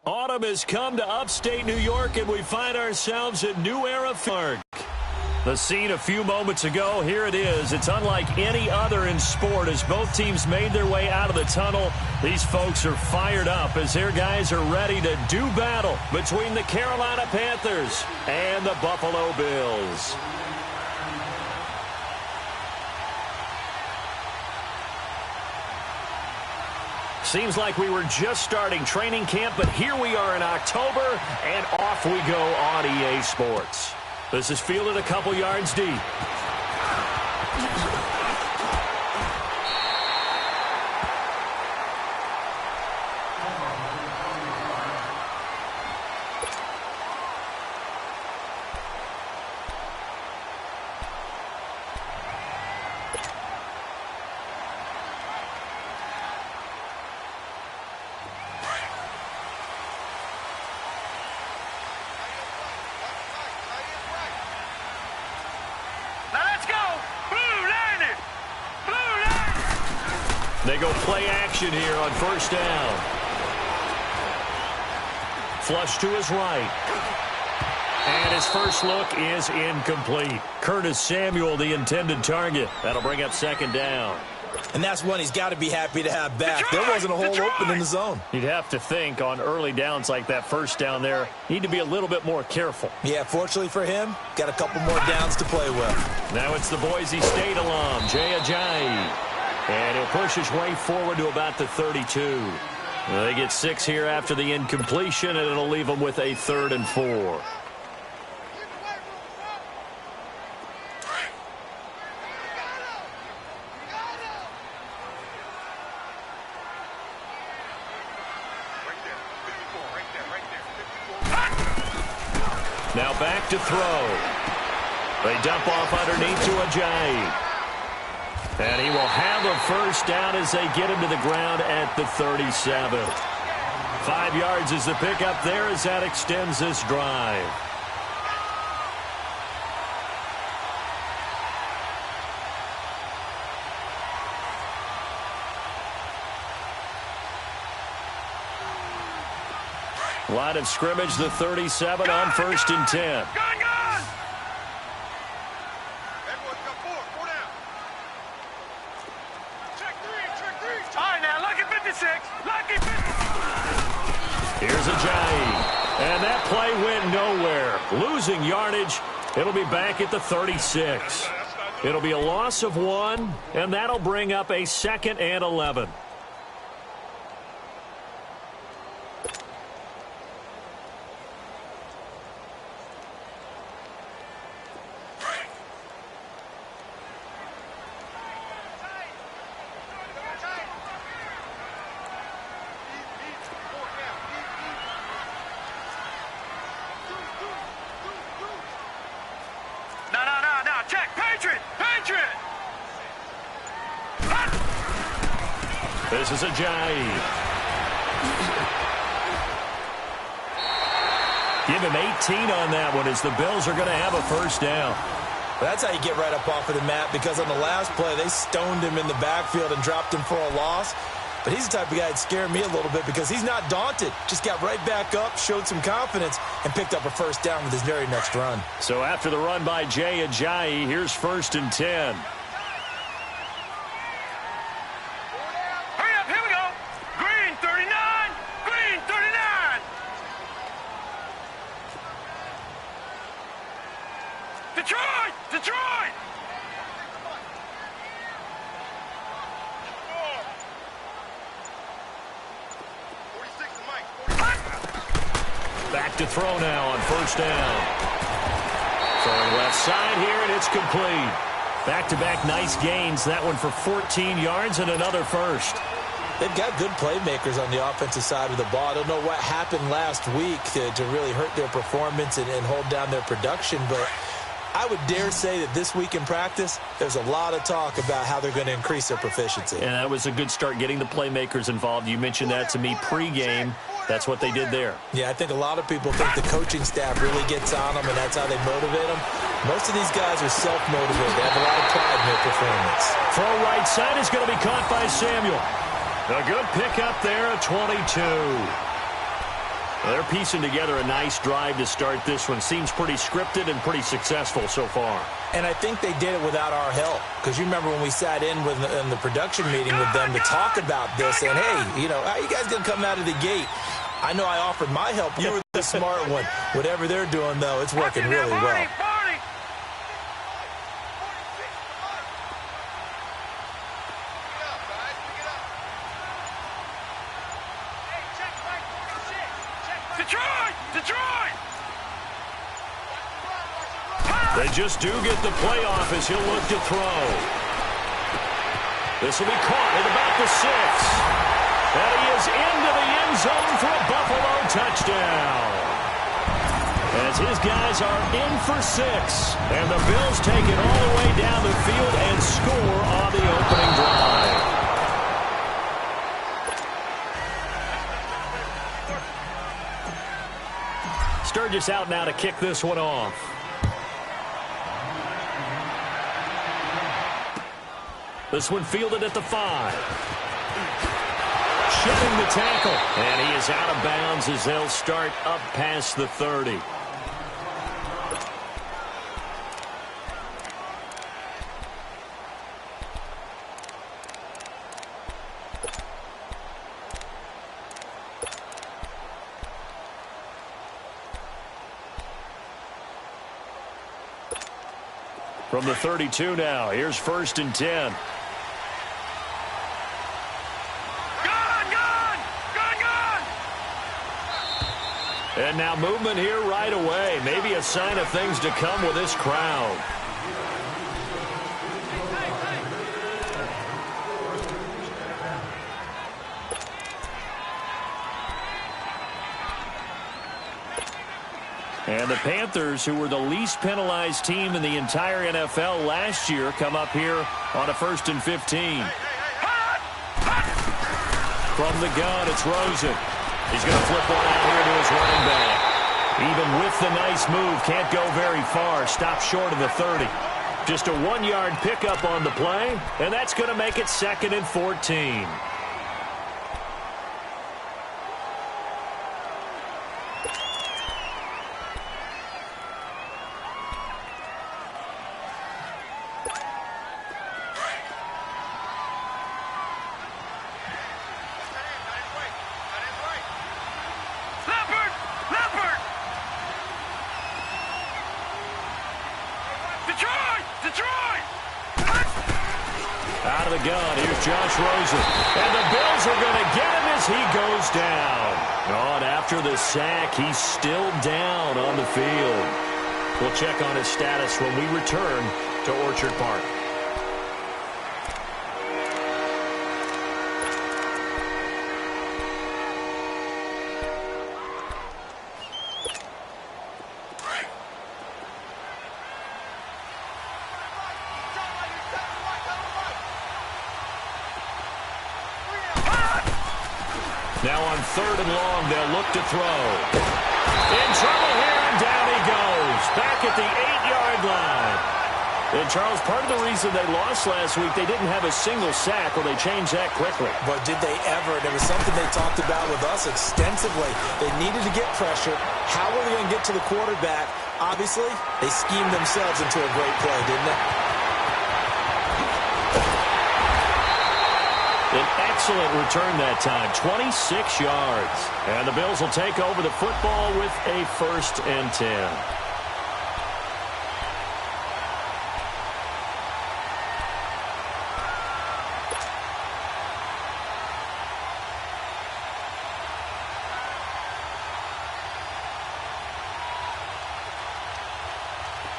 Autumn has come to upstate New York, and we find ourselves at New Era Park. The scene a few moments ago, here it is. It's unlike any other in sport as both teams made their way out of the tunnel. These folks are fired up as their guys are ready to do battle between the Carolina Panthers and the Buffalo Bills. Seems like we were just starting training camp, but here we are in October, and off we go on EA Sports. This is fielded a couple yards deep. They go play action here on first down. Flush to his right. And his first look is incomplete. Curtis Samuel, the intended target. That'll bring up second down. And that's one he's got to be happy to have back. There wasn't a hole open in the zone. You'd have to think on early downs like that first down there, need to be a little bit more careful. Yeah, fortunately for him, got a couple more downs to play with. Now it's the Boise State alum, Jay Ajayi. And he'll push his way forward to about the 32. They get 6 here after the incompletion, and it'll leave them with a 3rd and 4. Now back to throw. They dump off underneath to Ajayi. And he will have a first down as they get him to the ground at the 37. 5 yards is the pickup there as that extends this drive. Line of scrimmage, the 37 on 1st and 10. Here's Ajayi. And that play went nowhere. Losing yardage. It'll be back at the 36. It'll be a loss of 1, and that'll bring up a 2nd and 11. This is Ajayi. Give him 18 on that one as the Bills are going to have a first down. That's how you get right up off of the mat, because on the last play, they stoned him in the backfield and dropped him for a loss. But he's the type of guy that scared me a little bit because he's not daunted. Just got right back up, showed some confidence, and picked up a first down with his very next run. So after the run by Jay Ajayi, here's 1st and 10. Back to throw now on first down. Throwing left side here, and it's complete. Back-to-back nice gains. That one for 14 yards and another first. They've got good playmakers on the offensive side of the ball. I don't know what happened last week to really hurt their performance and hold down their production, but I would dare say that this week in practice, there's a lot of talk about how they're going to increase their proficiency. And that was a good start getting the playmakers involved. You mentioned that to me pregame. That's what they did there. Yeah, I think a lot of people think the coaching staff really gets on them, and that's how they motivate them. Most of these guys are self-motivated. They have a lot of pride in their performance. Throw right side is going to be caught by Samuel. A good pickup there at 22. They're piecing together a nice drive to start this one. Seems pretty scripted and pretty successful so far. And I think they did it without our help. Because you remember when we sat in the production meeting with them to talk about this. And, hey, you know, how you guys going to come out of the gate? I know I offered my help. You were the smart one. Whatever they're doing, though, it's working really well. They just do get the play off as he'll look to throw. This will be caught at about the 6. And he is into the end zone for a Buffalo touchdown. As his guys are in for 6. And the Bills take it all the way down the field and score on the opening drive. Sturgis out now to kick this one off. This one fielded at the 5. Shedding the tackle. And he is out of bounds as they'll start up past the 30. From the 32 now, here's 1st and 10. And now movement here right away. Maybe a sign of things to come with this crowd. And the Panthers, who were the least penalized team in the entire NFL last year, come up here on a 1st and 15. From the gun, it's Rosen. He's going to flip one out here to his running back. Even with the nice move, can't go very far. Stops short of the 30. Just a 1-yard pickup on the play, and that's going to make it 2nd and 14. Out of the gun, here's Josh Rosen. And the Bills are going to get him as he goes down. Oh, and after the sack, he's still down on the field. We'll check on his status when we return to Orchard Park. Now on 3rd and long, they'll look to throw. In trouble here, and down he goes. Back at the 8-yard line. And, Charles, part of the reason they lost last week, they didn't have a single sack, or they changed that quickly. But did they ever? There was something they talked about with us extensively. They needed to get pressure. How were they going to get to the quarterback? Obviously, they schemed themselves into a great play, didn't they? An excellent return that time, 26 yards. And the Bills will take over the football with a 1st and 10.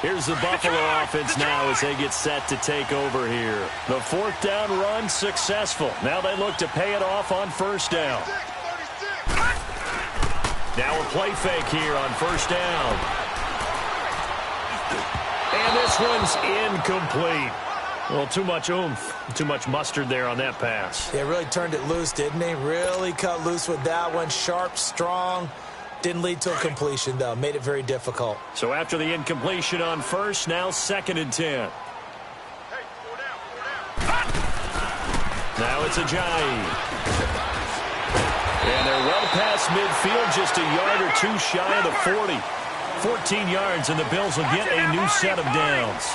Here's the Buffalo offense now as they get set to take over here. The 4th down run successful. Now they look to pay it off on 1st down. Now a play fake here on 1st down. And this one's incomplete. Well, too much oomph, too much mustard there on that pass. They really turned it loose, didn't they? Really cut loose with that one. Sharp, strong. Didn't lead to a completion, though. Made it very difficult. So after the incompletion on 1st, now 2nd and 10. Now it's Ajayi. And they're well past midfield, just a yard or two shy of the 40. 14 yards, and the Bills will get a new set of downs.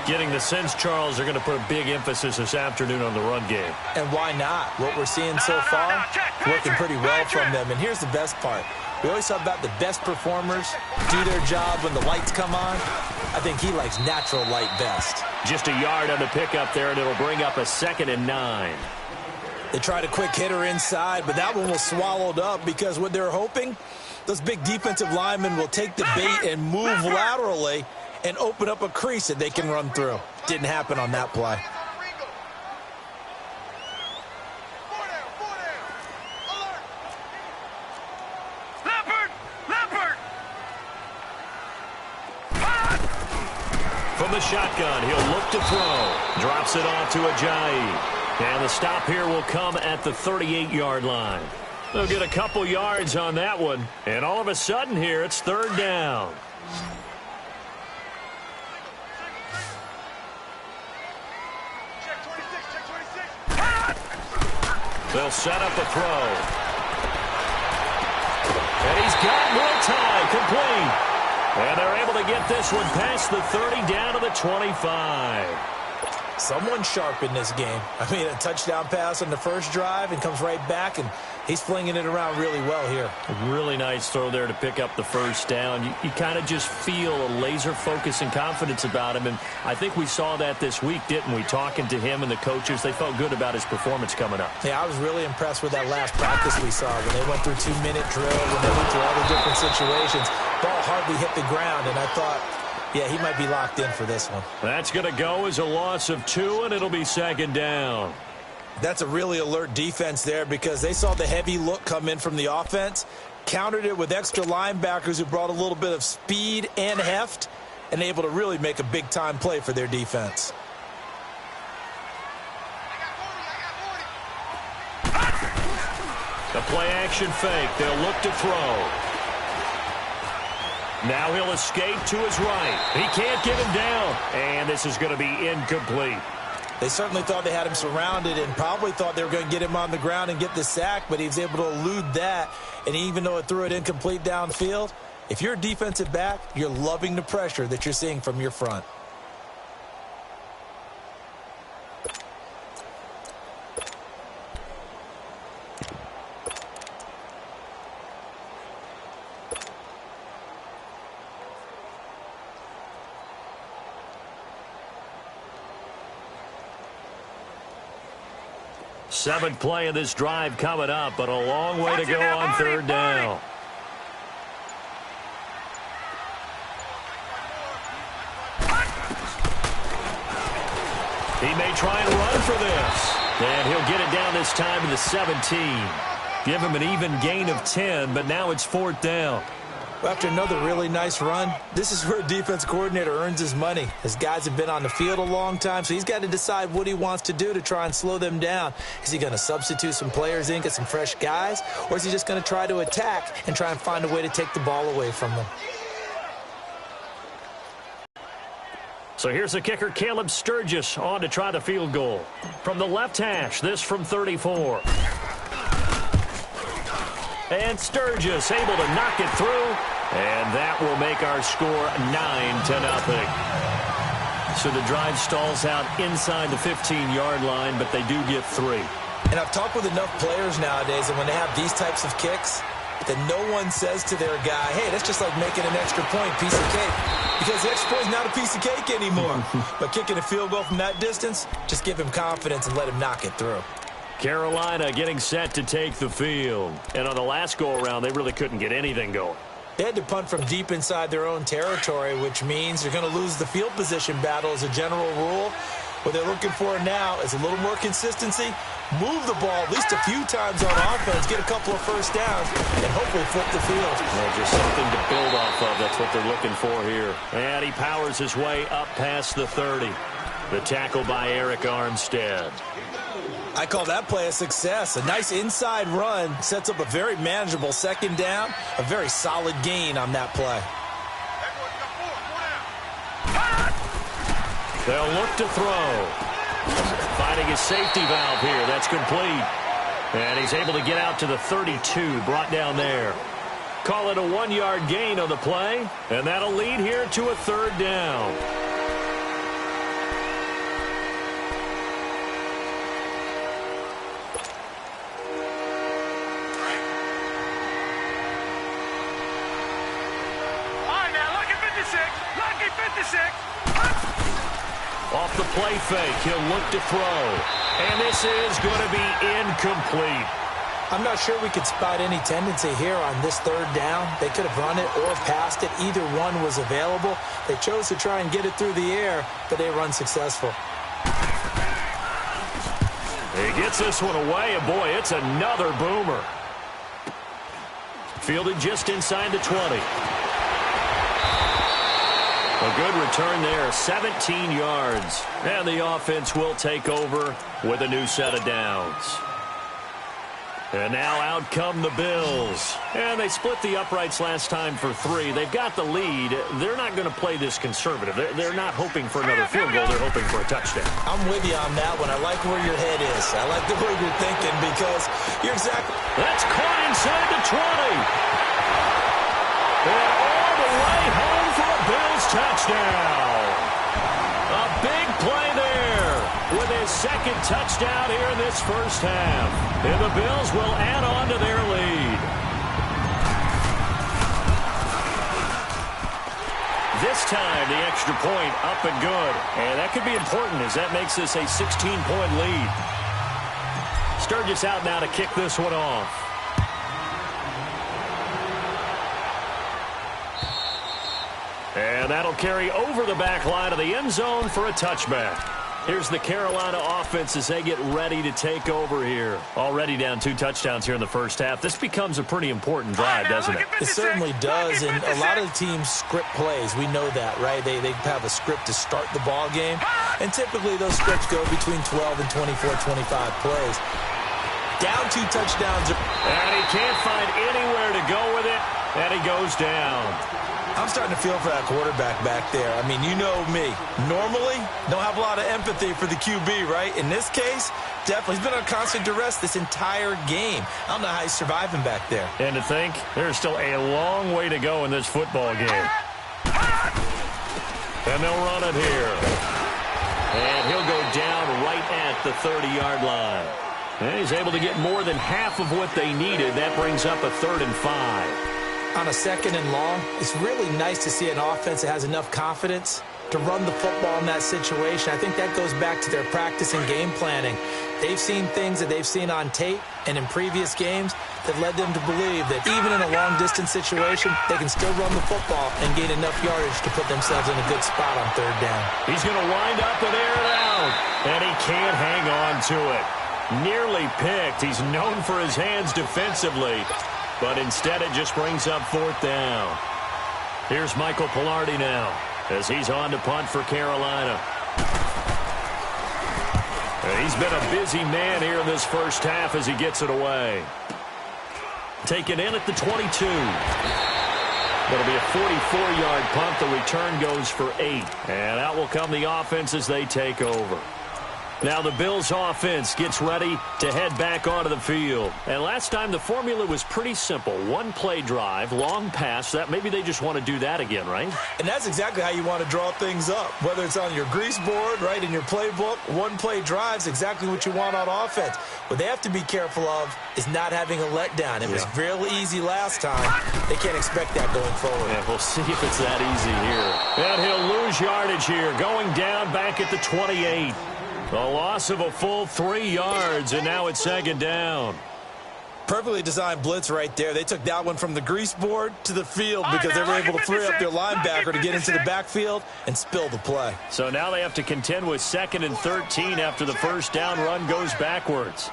Getting the sense, Charles, they're going to put a big emphasis this afternoon on the run game. And why not? What we're seeing so far, working pretty well from them. And here's the best part. We always talk about the best performers do their job when the lights come on. I think he likes natural light best. Just a yard on the pickup there, and it'll bring up a 2nd and 9. They tried a quick hitter inside, but that one was swallowed up because what they're hoping, those big defensive linemen will take the bait and move laterally and open up a crease that they can run through. Didn't happen on that play. From the shotgun, he'll look to throw. Drops it off to Ajayi. And the stop here will come at the 38-yard line. They'll get a couple yards on that one. And all of a sudden here, it's 3rd down. They'll set up a throw. And he's got more time. Complete. And they're able to get this one past the 30 down to the 25. Someone sharp in this game. I mean, a touchdown pass on the first drive and comes right back, and he's flinging it around really well here. A really nice throw there to pick up the first down. You kind of just feel a laser focus and confidence about him, and I think we saw that this week, didn't we? Talking to him and the coaches, they felt good about his performance coming up. Yeah, I was really impressed with that last practice we saw when they went through 2-minute drill, when they went through all the different situations. Ball hardly hit the ground, and I thought, yeah, he might be locked in for this one. That's going to go as a loss of 2, and it'll be 2nd down. That's a really alert defense there because they saw the heavy look come in from the offense, countered it with extra linebackers who brought a little bit of speed and heft, and able to really make a big-time play for their defense. The play-action fake. They'll look to throw. Now he'll escape to his right. He can't get him down. And this is going to be incomplete. They certainly thought they had him surrounded and probably thought they were going to get him on the ground and get the sack, but he was able to elude that. And even though it threw it incomplete downfield, if you're a defensive back, you're loving the pressure that you're seeing from your front. Seventh play of this drive coming up, but a long way to go on 3rd down. He may try and run for this. And he'll get it down this time to the 17. Give him an even gain of 10, but now it's 4th down. After another really nice run, this is where a defense coordinator earns his money. His guys have been on the field a long time, so he's got to decide what he wants to do to try and slow them down. Is he going to substitute some players in, get some fresh guys, or is he just going to try to attack and try and find a way to take the ball away from them? So here's the kicker, Caleb Sturgis, on to try the field goal. From the left hash, this from 34. And Sturgis able to knock it through. And that will make our score 9-0. So the drive stalls out inside the 15-yard line, but they do get 3. And I've talked with enough players nowadays, and when they have these types of kicks, that no one says to their guy, hey, that's just like making an extra point, piece of cake. Because the extra point is not a piece of cake anymore. But kicking a field goal from that distance, just give him confidence and let him knock it through. Carolina getting set to take the field. And on the last go-around, they really couldn't get anything going. They had to punt from deep inside their own territory, which means they're going to lose the field position battle as a general rule. What they're looking for now is a little more consistency, move the ball at least a few times on offense, get a couple of first downs, and hopefully flip the field. Well, just something to build off of. That's what they're looking for here. And he powers his way up past the 30. The tackle by Eric Armstead. I call that play a success. A nice inside run sets up a very manageable 2nd down, a very solid gain on that play. They'll look to throw. Finding his safety valve here. That's complete. And he's able to get out to the 32, brought down there. Call it a 1-yard gain on the play, and that'll lead here to a third down. Off the play fake, he'll look to throw. And this is going to be incomplete. I'm not sure we could spot any tendency here on this third down. They could have run it or passed it. Either one was available. They chose to try and get it through the air, but they were unsuccessful. He gets this one away, and boy, it's another boomer. Fielded just inside the 20. A good return there, 17 yards. And the offense will take over with a new set of downs. And now out come the Bills. And they split the uprights last time for 3. They've got the lead. They're not going to play this conservative. They're not hoping for another field goal. They're hoping for a touchdown. I'm with you on that one. I like where your head is. I like the way you're thinking because you're exactly... That's caught inside the 20. And all the way home for a Bills touchdown. A big play there with his second touchdown here in this first half. And the Bills will add on to their lead. This time, the extra point up and good. And that could be important as that makes this a 16-point lead. Sturgis out now to kick this one off. And that'll carry over the back line of the end zone for a touchback. Here's the Carolina offense as they get ready to take over here. Already down 2 touchdowns here in the first half. This becomes a pretty important drive, doesn't it? It certainly does, and a lot of the teams script plays. We know that, right? They have a script to start the ball game, and typically those scripts go between 12 and 24, 25 plays. Down 2 touchdowns. And he can't find anywhere to go with it, and he goes down. I'm starting to feel for that quarterback back there. I mean, you know me. Normally, don't have a lot of empathy for the QB, right? In this case, definitely. He's been on constant duress this entire game. I don't know how he's surviving back there. And to think, there's still a long way to go in this football game. And they'll run it here. And he'll go down right at the 30-yard line. And he's able to get more than half of what they needed. That brings up a 3rd and 5. On a 2nd and long, it's really nice to see an offense that has enough confidence to run the football in that situation. I think that goes back to their practice and game planning. They've seen things that they've seen on tape and in previous games that led them to believe that even in a long-distance situation, they can still run the football and gain enough yardage to put themselves in a good spot on 3rd down. He's going to wind up and air it out, and he can't hang on to it. Nearly picked. He's known for his hands defensively. But instead, it just brings up 4th down. Here's Michael Pilardi now as he's on to punt for Carolina. And he's been a busy man here in this first half as he gets it away. Taken in at the 22. That'll be a 44-yard punt. The return goes for 8. And out will come the offense as they take over. Now the Bills offense gets ready to head back onto the field. And last time the formula was pretty simple. 1 play drive, long pass. That maybe they just want to do that again, right? And that's exactly how you want to draw things up. Whether it's on your grease board, right, in your playbook, 1 play drive is exactly what you want on offense. What they have to be careful of is not having a letdown. It was real easy last time. They can't expect that going forward. Yeah, we'll see if it's that easy here. And he'll lose yardage here, going down back at the 28. A loss of a full 3 yards, and now it's 2nd down. Perfectly designed blitz right there. They took that one from the grease board to the field because they were able to free up their linebacker to get into the backfield and spill the play. So now they have to contend with 2nd and 13 after the first down run goes backwards.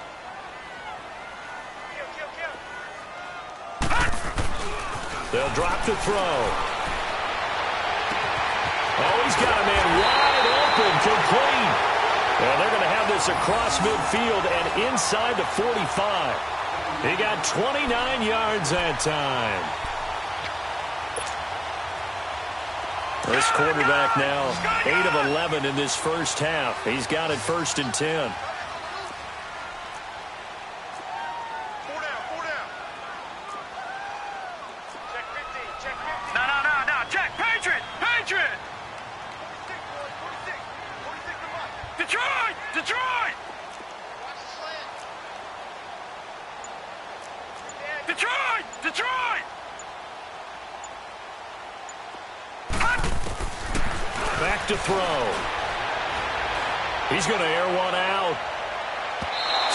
They'll drop the throw. Oh, he's got a man wide open, complete. And they're going to have this across midfield and inside the 45. He got 29 yards that time. This quarterback now 8 of 11 in this first half. He's got it 1st and 10. Detroit! Detroit! Detroit! Detroit! Back to throw. He's going to air one out.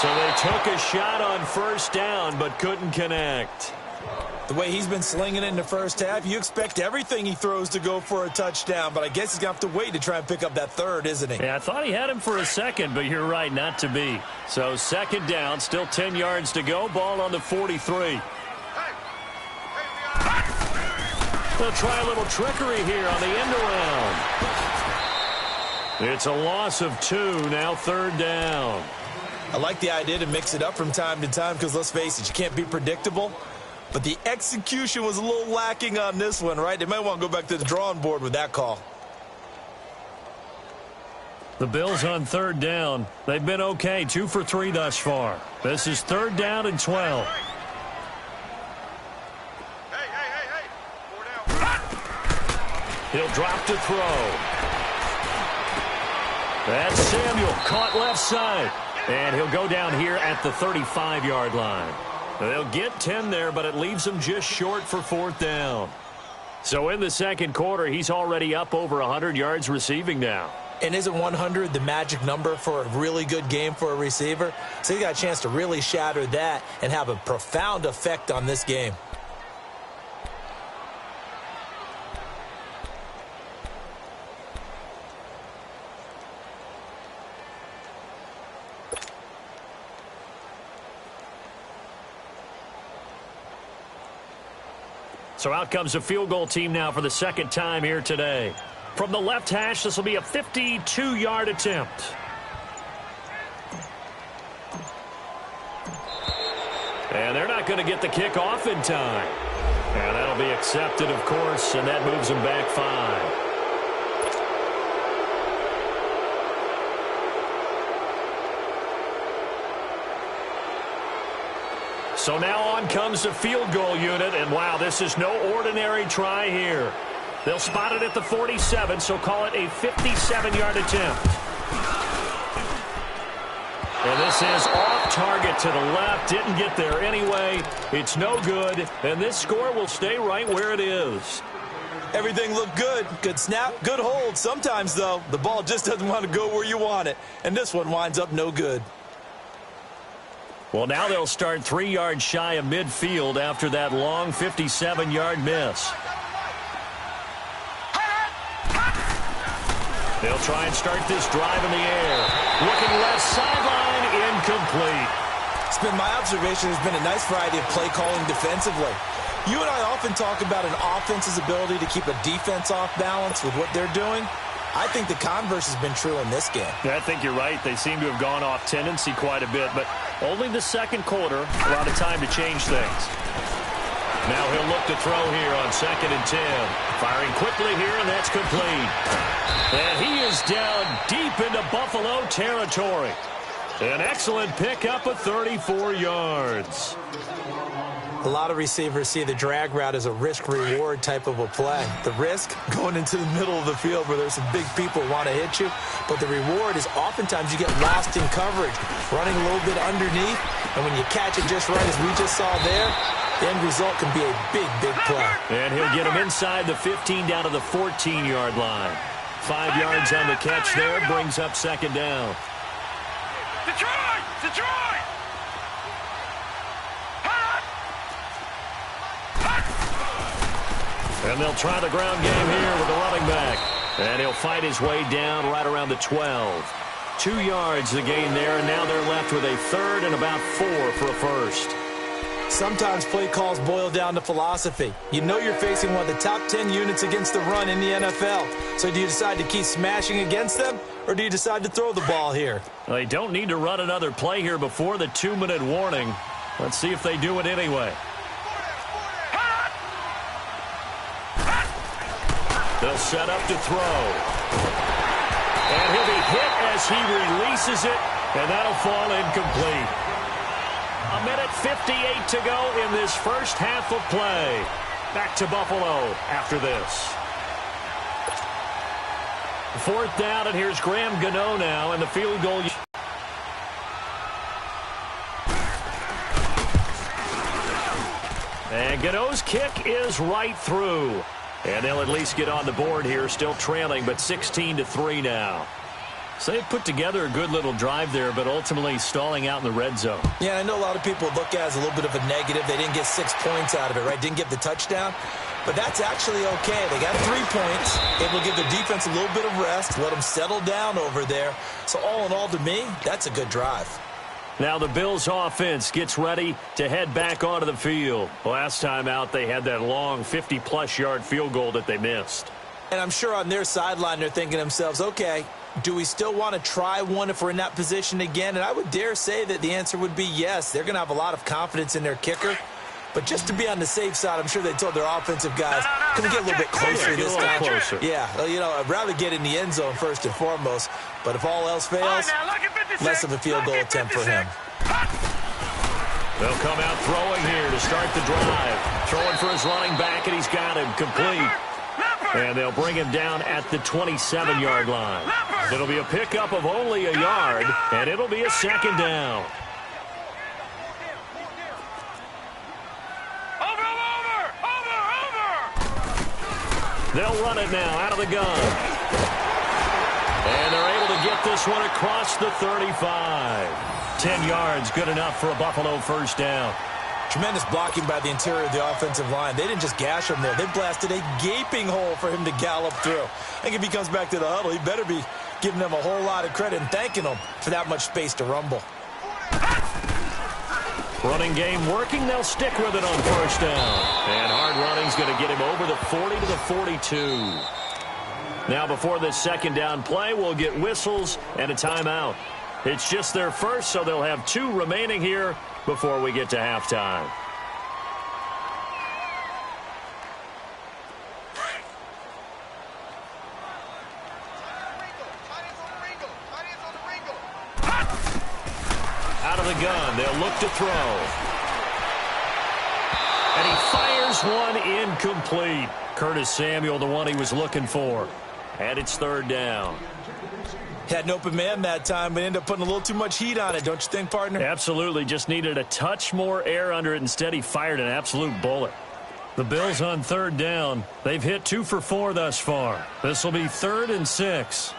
So they took a shot on first down, but couldn't connect. The way he's been slinging it in the first half, you expect everything he throws to go for a touchdown, but I guess he's going to have to wait to try and pick up that third, isn't he? Yeah, I thought he had him for a second, but you're right, not to be. So second down, still 10 yards to go, ball on the 43. They'll try a little trickery here on the end around. It's a loss of 2, now third down. I like the idea to mix it up from time to time because, let's face it, you can't be predictable. But the execution was a little lacking on this one, right? They might want to go back to the drawing board with that call. The Bills on third down. They've been okay, 2 for 3 thus far. This is third down and 12. He'll drop to throw. That's Samuel, caught left side. And he'll go down here at the 35-yard line. They'll get 10 there, but it leaves them just short for fourth down. So in the second quarter, he's already up over 100 yards receiving now. And isn't 100 the magic number for a really good game for a receiver? So he got a chance to really shatter that and have a profound effect on this game. So out comes a field goal team now for the second time here today. From the left hash, this will be a 52-yard attempt. And they're not going to get the kick off in time. And that'll be accepted, of course, and that moves them back 5. So now on comes the field goal unit, and wow, this is no ordinary try here. They'll spot it at the 47, so call it a 57-yard attempt. And this is off target to the left, didn't get there anyway. It's no good, and this score will stay right where it is. Everything looked good. Good snap, good hold. Sometimes, though, the ball just doesn't want to go where you want it, and this one winds up no good. Well, now they'll start 3 yards shy of midfield after that long 57-yard miss. They'll try and start this drive in the air. Looking left sideline, incomplete. It's been my observation there's been a nice variety of play calling defensively. You and I often talk about an offense's ability to keep a defense off balance with what they're doing. I think the converse has been true in this game. Yeah, I think you're right. They seem to have gone off tendency quite a bit, but only the second quarter, a lot of time to change things. Now he'll look to throw here on 2nd and 10. Firing quickly here, and that's complete. And he is down deep into Buffalo territory. An excellent pickup of 34 yards. A lot of receivers see the drag route as a risk-reward type of a play. The risk, going into the middle of the field where there's some big people who want to hit you. But the reward is oftentimes you get lost in coverage, running a little bit underneath. And when you catch it just right, as we just saw there, the end result can be a big, big play. And he'll get him inside the 15 down to the 14-yard line. 5 yards on the catch there, brings up second down. Detroit! Detroit! And they'll try the ground game here with the running back. And he'll fight his way down right around the 12. 2 yards the gain there, and now they're left with a third and about 4 for a first. Sometimes play calls boil down to philosophy. You know you're facing one of the top 10 units against the run in the NFL. So do you decide to keep smashing against them, or do you decide to throw the ball here? Well, they don't need to run another play here before the 2-minute warning. Let's see if they do it anyway. They'll set up to throw. And he'll be hit as he releases it, and that'll fall incomplete. 1:58 to go in this first half of play. Back to Buffalo after this. Fourth down, and here's Graham Gano now, and the field goal. And Gano's kick is right through. And they'll at least get on the board here, still trailing, but 16-3 now. So they put together a good little drive there, but ultimately stalling out in the red zone. Yeah, I know a lot of people look at it as a little bit of a negative. They didn't get 6 points out of it, right? Didn't get the touchdown. But that's actually okay. They got 3 points. Able to give the defense a little bit of rest, let them settle down over there. So all in all, to me, that's a good drive. Now the Bills offense gets ready to head back onto the field. Last time out, they had that long 50-plus yard field goal that they missed. And I'm sure on their sideline, they're thinking to themselves, okay, do we still want to try one if we're in that position again? And I would dare say that the answer would be yes. They're going to have a lot of confidence in their kicker. But just to be on the safe side, I'm sure they told their offensive guys, can we get a little bit closer this time? Closer. Yeah, you know, I'd rather get in the end zone first and foremost. But if all else fails, less of a field goal attempt for him. They'll come out throwing here to start the drive. Throwing for his running back, and he's got him complete. And they'll bring him down at the 27-yard line. It'll be a pickup of only a yard, and it'll be a second down. They'll run it now out of the gun. And they're able to get this one across the 35. 10 yards, good enough for a Buffalo first down. Tremendous blocking by the interior of the offensive line. They didn't just gash him there. They blasted a gaping hole for him to gallop through. I think if he comes back to the huddle, he better be giving them a whole lot of credit and thanking them for that much space to rumble. Running game working. They'll stick with it on first down. And hard running's going to get him over the 40 to the 42. Now before this second down play, we'll get whistles and a timeout. It's just their first, so they'll have 2 remaining here before we get to halftime. Out of the gun, they'll look to throw. And he fires one incomplete. Curtis Samuel, the one he was looking for. And it's third down. Had an open man that time, but ended up putting a little too much heat on it, don't you think, partner? Absolutely. Just needed a touch more air under it. Instead, he fired an absolute bullet. The Bills on third down. They've hit 2 for 4 thus far. This will be 3rd and 6.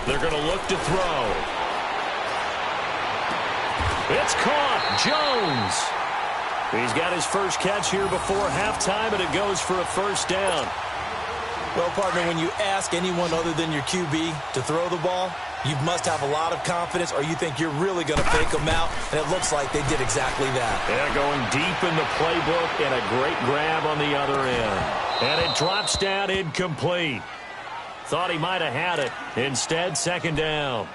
They're going to look to throw. It's caught. Jones. He's got his first catch here before halftime, and it goes for a first down. Well, partner, when you ask anyone other than your QB to throw the ball, you must have a lot of confidence, or you think you're really going to fake them out, and it looks like they did exactly that. Yeah, going deep in the playbook, and a great grab on the other end. And it drops down incomplete. Thought he might have had it. Instead, second down.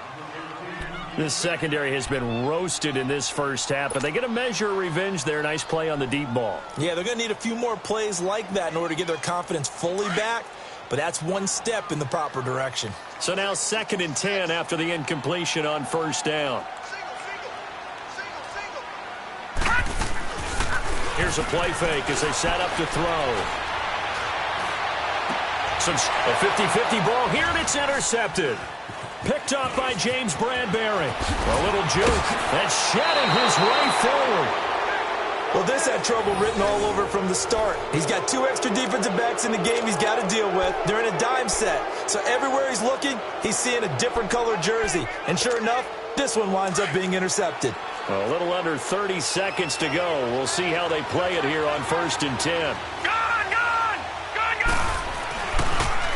This secondary has been roasted in this first half, but they get a measure of revenge there. Nice play on the deep ball. Yeah, they're going to need a few more plays like that in order to get their confidence fully back, but that's one step in the proper direction. So now 2nd and 10 after the incompletion on first down. Here's a play fake as they set up to throw. A 50-50 ball here, and it's intercepted. Picked up by James Bradbury. A little juke. That's shedding his way forward. Well, this had trouble written all over from the start. He's got 2 extra defensive backs in the game he's got to deal with. They're in a dime set. So everywhere he's looking, he's seeing a different color jersey. And sure enough, this one winds up being intercepted. A little under 30 seconds to go. We'll see how they play it here on 1st and 10.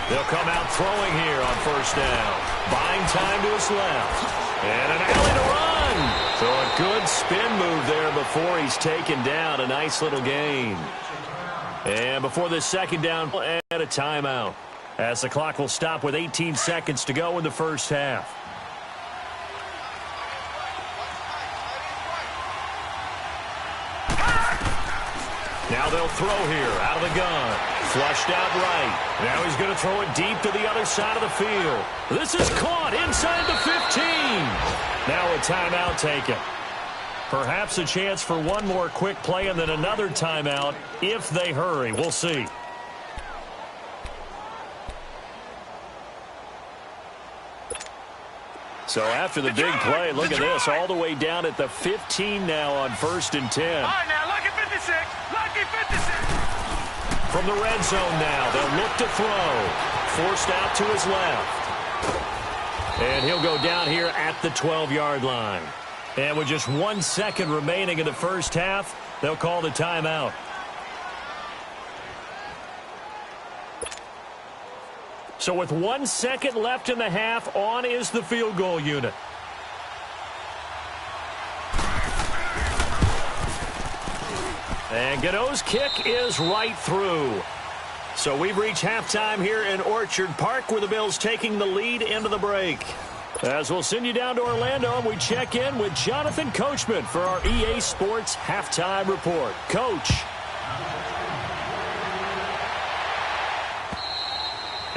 They'll come out throwing here on first down. Buying time to his left. And an alley to run. So a good spin move there before he's taken down. A nice little gain. And before this second down, and a timeout. As the clock will stop with 18 seconds to go in the first half. Now they'll throw here out of the gun. Flushed out right. Now he's going to throw it deep to the other side of the field. This is caught inside the 15. Now a timeout taken. Perhaps a chance for one more quick play and then another timeout if they hurry. We'll see. So after the big play, look at this, all the way down at the 15 now on 1st and 10. All right, now, lucky 56. Lucky 56. From the red zone now, they'll look to throw. Forced out to his left. And he'll go down here at the 12-yard line. And with just 1 second remaining in the first half, they'll call the timeout. So with 1 second left in the half, on is the field goal unit. And Gano's kick is right through. So we've reached halftime here in Orchard Park, where the Bills taking the lead into the break. As we'll send you down to Orlando, we check in with Jonathan Coachman for our EA Sports Halftime Report. Coach.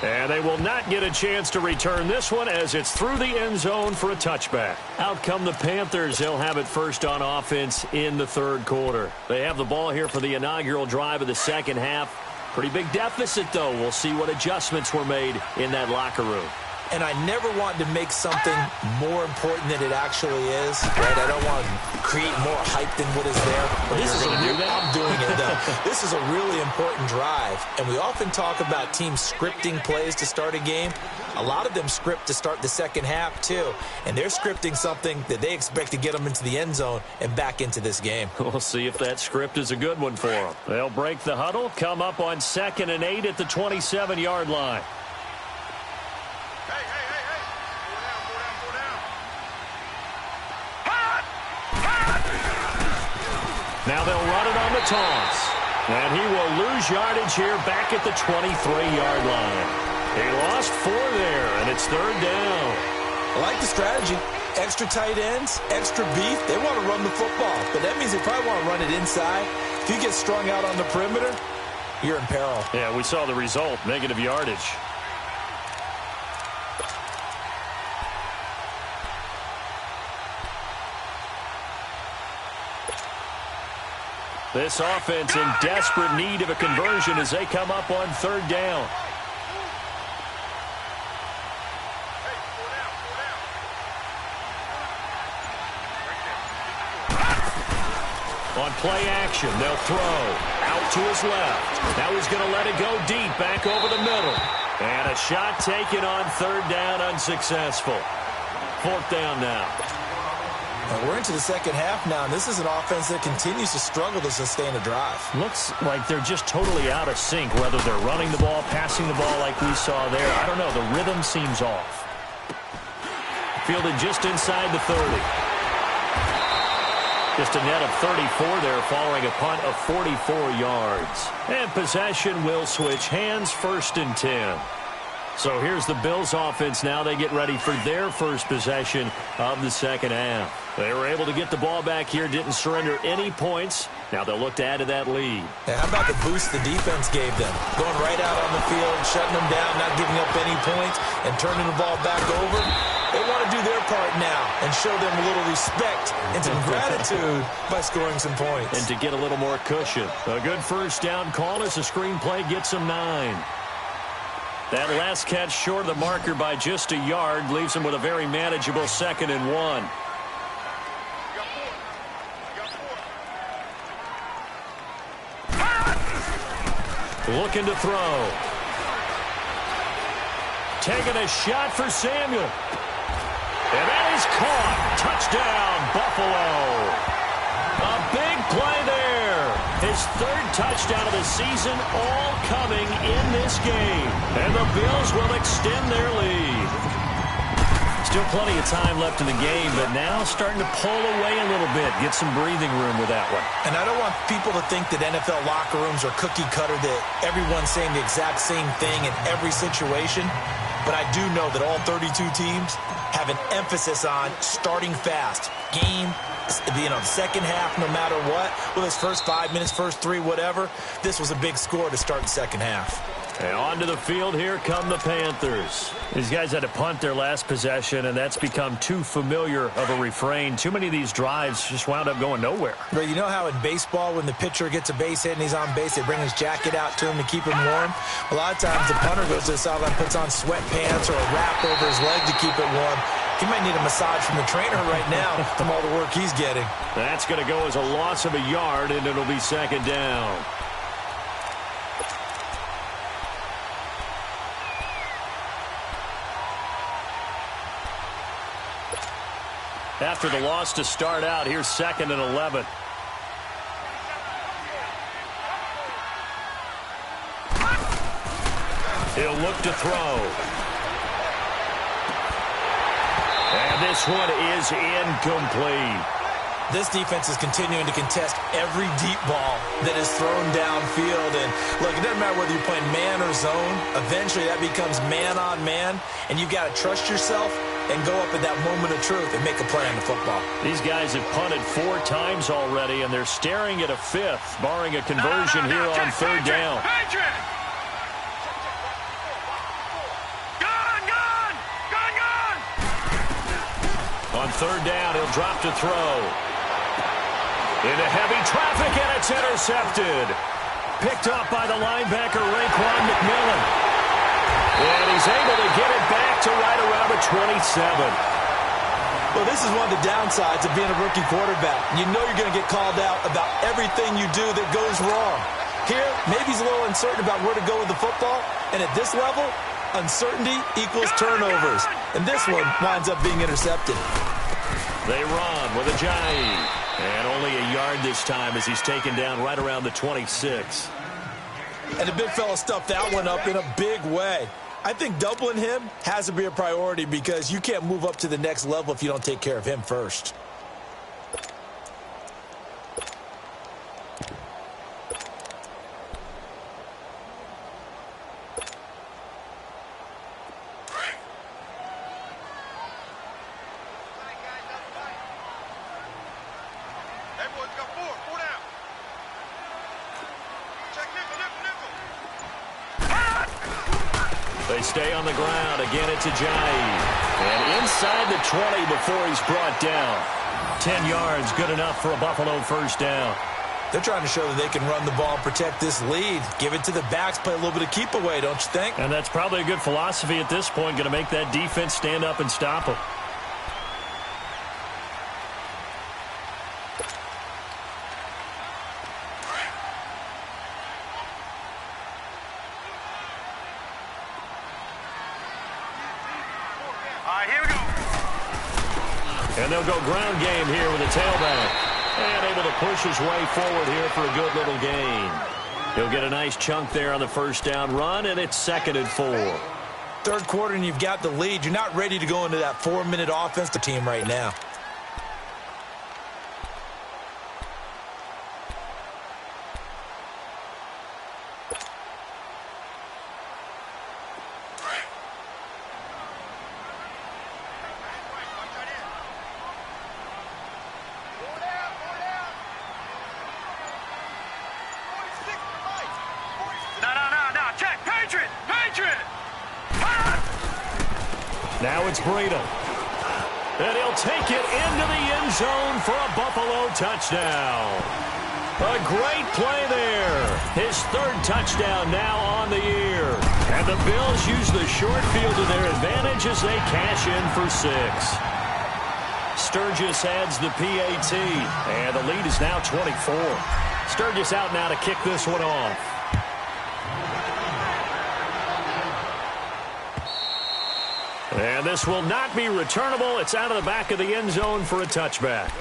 And they will not get a chance to return this one as it's through the end zone for a touchback. Out come the Panthers. They'll have it first on offense in the third quarter. They have the ball here for the inaugural drive of the second half. Pretty big deficit, though. We'll see what adjustments were made in that locker room. And I never want to make something more important than it actually is. Right? I don't want to create more hype than what is there. But this is I'm doing it, though. This is a really important drive. And we often talk about teams scripting plays to start a game. A lot of them script to start the second half, too. And they're scripting something that they expect to get them into the end zone and back into this game. We'll see if that script is a good one for them. They'll break the huddle, come up on 2nd and 8 at the 27-yard line. Now they'll run it on the toss. And he will lose yardage here back at the 23-yard line. He lost 4 there, and it's 3rd down. I like the strategy. Extra tight ends, extra beef. They want to run the football, but that means they probably want to run it inside. If you get strung out on the perimeter, you're in peril. Yeah, we saw the result, negative yardage. This offense in desperate need of a conversion as they come up on 3rd down. On play action, they'll throw out to his left. Now he's going to let it go deep, back over the middle. And a shot taken on 3rd down, unsuccessful. 4th down now. We're into the second half now, and this is an offense that continues to struggle to sustain a drive. Looks like they're just totally out of sync, whether they're running the ball, passing the ball like we saw there. I don't know. The rhythm seems off. Fielded just inside the 30. Just a net of 34 there following a punt of 44 yards. And possession will switch hands, 1st and 10. So here's the Bills offense now. They get ready for their first possession of the second half. They were able to get the ball back here, didn't surrender any points. Now they'll look to add to that lead. And how about the boost the defense gave them? Going right out on the field, shutting them down, not giving up any points, and turning the ball back over. They want to do their part now and show them a little respect and some gratitude by scoring some points. And to get a little more cushion. A good first down call as the screenplay gets them 9. That last catch short of the marker by just a yard leaves them with a very manageable 2nd and 1. Looking to throw. Taking a shot for Samuel. And that is caught. Touchdown, Buffalo. A big play there. His 3rd touchdown of the season, all coming in this game. And the Bills will extend their lead. Still plenty of time left in the game, but now starting to pull away a little bit. Get some breathing room with that one. And I don't want people to think that NFL locker rooms are cookie cutter, that everyone's saying the exact same thing in every situation. But I do know that all 32 teams have an emphasis on starting fast. Game, second half, no matter what. Well, his first 5 minutes, first 3, whatever. This was a big score to start the second half. And onto the field here come the Panthers. These guys had to punt their last possession, and that's become too familiar of a refrain. Too many of these drives just wound up going nowhere. But you know how in baseball, when the pitcher gets a base hit and he's on base, they bring his jacket out to him to keep him warm? A lot of times the punter goes to the sideline, puts on sweatpants or a wrap over his leg to keep it warm. He might need a massage from the trainer right now from all the work he's getting. That's going to go as a loss of a yard, and it'll be second down. After the loss to start out, here's 2nd and 11. He'll look to throw. And this one is incomplete. This defense is continuing to contest every deep ball that is thrown downfield. And, look, it doesn't matter whether you're playing man or zone. Eventually, that becomes man-on-man, and you've got to trust yourself and go up at that moment of truth and make a play on the football. These guys have punted 4 times already, and they're staring at a 5th, barring a conversion here on 3rd down. On 3rd down, he'll drop to throw. Into heavy traffic, and it's intercepted. Picked up by the linebacker, Raekwon McMillan. And he's able to get it back to right around the 27. Well, this is one of the downsides of being a rookie quarterback. You know you're going to get called out about everything you do that goes wrong. Here, maybe he's a little uncertain about where to go with the football. And at this level, uncertainty equals turnovers. And this one winds up being intercepted. They run with Ajayi. And only a yard this time as he's taken down right around the 26. And the big fella stuffed that one up in a big way. I think doubling him has to be a priority because you can't move up to the next level if you don't take care of him first. They stay on the ground. Again, it's Ajayi. And inside the 20 before he's brought down. 10 yards, good enough for a Buffalo 1st down. They're trying to show that they can run the ball and protect this lead. Give it to the backs, play a little bit of keep away, don't you think? And that's probably a good philosophy at this point, going to make that defense stand up and stop them. Here we go. And they'll go ground game here with a tailback. And able to push his way forward here for a good little gain. He'll get a nice chunk there on the 1st down run, and it's 2nd and 4. 3rd quarter, and you've got the lead. You're not ready to go into that 4-minute offensive team right now. Now it's Breida. And he'll take it into the end zone for a Buffalo touchdown. A great play there. His 3rd touchdown now on the year. And the Bills use the short field to their advantage as they cash in for 6. Sturgis adds the PAT. And the lead is now 24. Sturgis out now to kick this one off. And this will not be returnable. It's out of the back of the end zone for a touchback.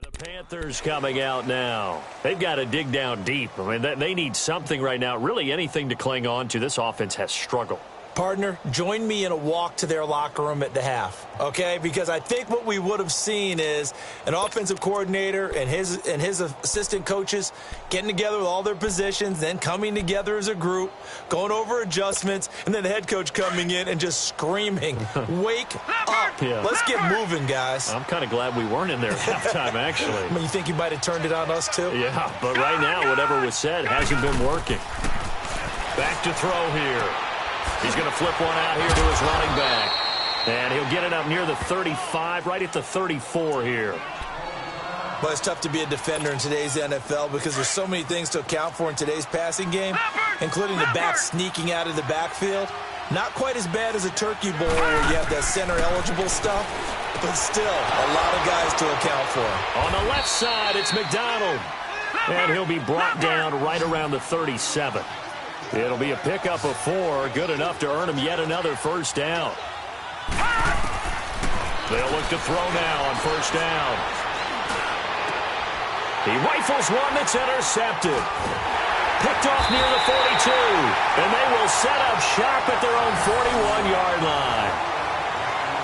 The Panthers coming out now. They've got to dig down deep. I mean, they need something right now, really anything to cling on to. This offense has struggled. Partner, join me in a walk to their locker room at the half, okay? Because I think what we would have seen is an offensive coordinator and his assistant coaches getting together with all their positions, then coming together as a group, going over adjustments, and then the head coach coming in and just screaming, "Wake up. Yeah. Let's get moving, guys." I'm kind of glad we weren't in there at halftime, actually. I mean, you think you might have turned it on us, too? Yeah, but right now, whatever was said hasn't been working. Back to throw here. He's going to flip one out here to his running back. And he'll get it up near the 35, right at the 34 here. But it's tough to be a defender in today's NFL because there's so many things to account for in today's passing game, including the back sneaking out of the backfield. Not quite as bad as a turkey bowl where you have that center-eligible stuff, but still a lot of guys to account for. On the left side, it's McDonald. And he'll be brought down right around the 37. It'll be a pickup of 4, good enough to earn him yet another first down. They'll look to throw now on first down. He rifles one that's intercepted. Picked off near the 42. And they will set up shop at their own 41-yard line.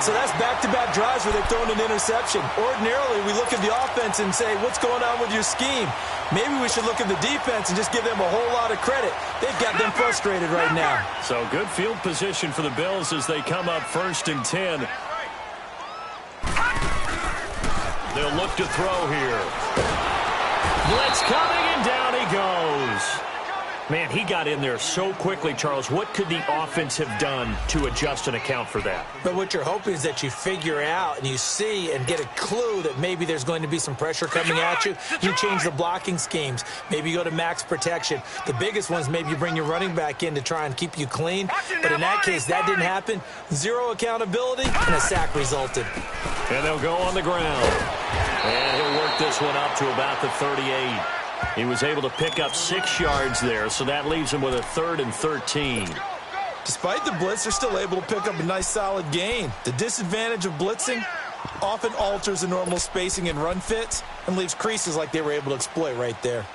So that's back-to-back drives where they've thrown an interception. Ordinarily, we look at the offense and say, what's going on with your scheme? Maybe we should look at the defense and just give them a whole lot of credit. They've got them frustrated right now. So good field position for the Bills as they come up 1st and 10. They'll look to throw here. Blitz coming, and down he goes. Man, he got in there so quickly, Charles. What could the offense have done to adjust and account for that? But what you're hoping is that you figure out and you see and get a clue that maybe there's going to be some pressure coming at you. You change the blocking schemes. Maybe you go to max protection. The biggest ones, maybe you bring your running back in to try and keep you clean. But in that case, that didn't happen. Zero accountability, and a sack resulted. And they'll go on the ground. And he'll work this one up to about the 38. He was able to pick up 6 yards there, so that leaves him with a 3rd and 13. Despite the blitz, they're still able to pick up a nice solid gain. The disadvantage of blitzing often alters the normal spacing and run fits and leaves creases like they were able to exploit right there.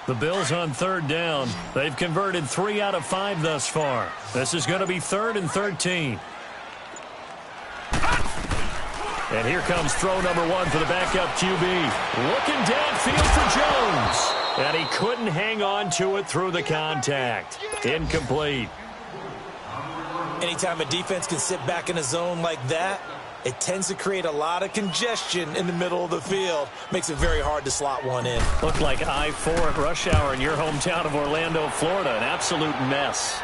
The Bills on 3rd down. They've converted 3 out of 5 thus far. This is going to be 3rd and 13. And here comes throw number 1 for the backup QB. Looking downfield for Jones. And he couldn't hang on to it through the contact. Incomplete. Anytime a defense can sit back in a zone like that, it tends to create a lot of congestion in the middle of the field. Makes it very hard to slot one in. Looked like I-4 at rush hour in your hometown of Orlando, Florida. An absolute mess.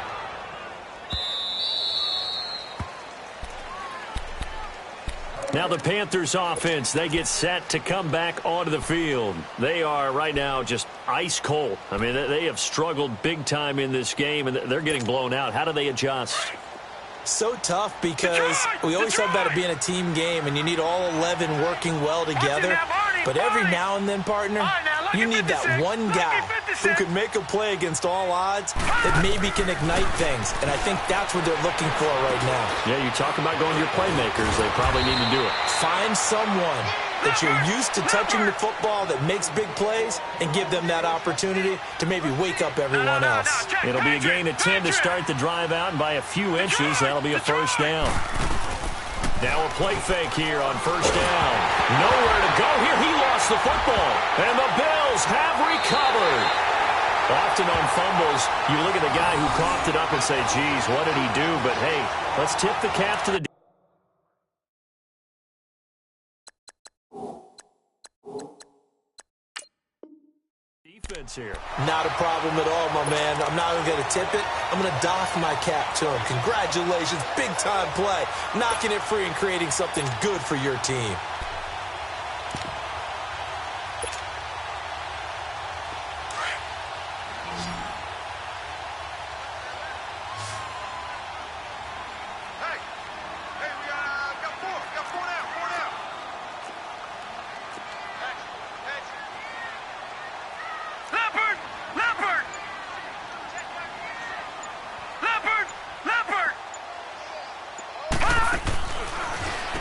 Now the Panthers offense, they get set to come back onto the field. They are right now just ice cold. I mean, they have struggled big time in this game, and they're getting blown out. How do they adjust? So tough because we always talk about it being a team game and you need all 11 working well together. But every now and then, partner, you need that one guy who can make a play against all odds that maybe can ignite things. And I think that's what they're looking for right now. Yeah, you talk about going to your playmakers. They probably need to do it. Find someone that you're used to touching the football that makes big plays and give them that opportunity to maybe wake up everyone else. It'll be a gain of 10 to start the drive out, and by a few inches, that'll be a first down. Now a play fake here on first down. Nowhere to go here. He lost the football, and the Bills have recovered. Often on fumbles, you look at the guy who coughed it up and say, geez, what did he do? But, hey, let's tip the cap to the defense here. Not a problem at all, my man. I'm not even going to tip it. I'm going to doff my cap to him. Congratulations. Big-time play. Knocking it free and creating something good for your team.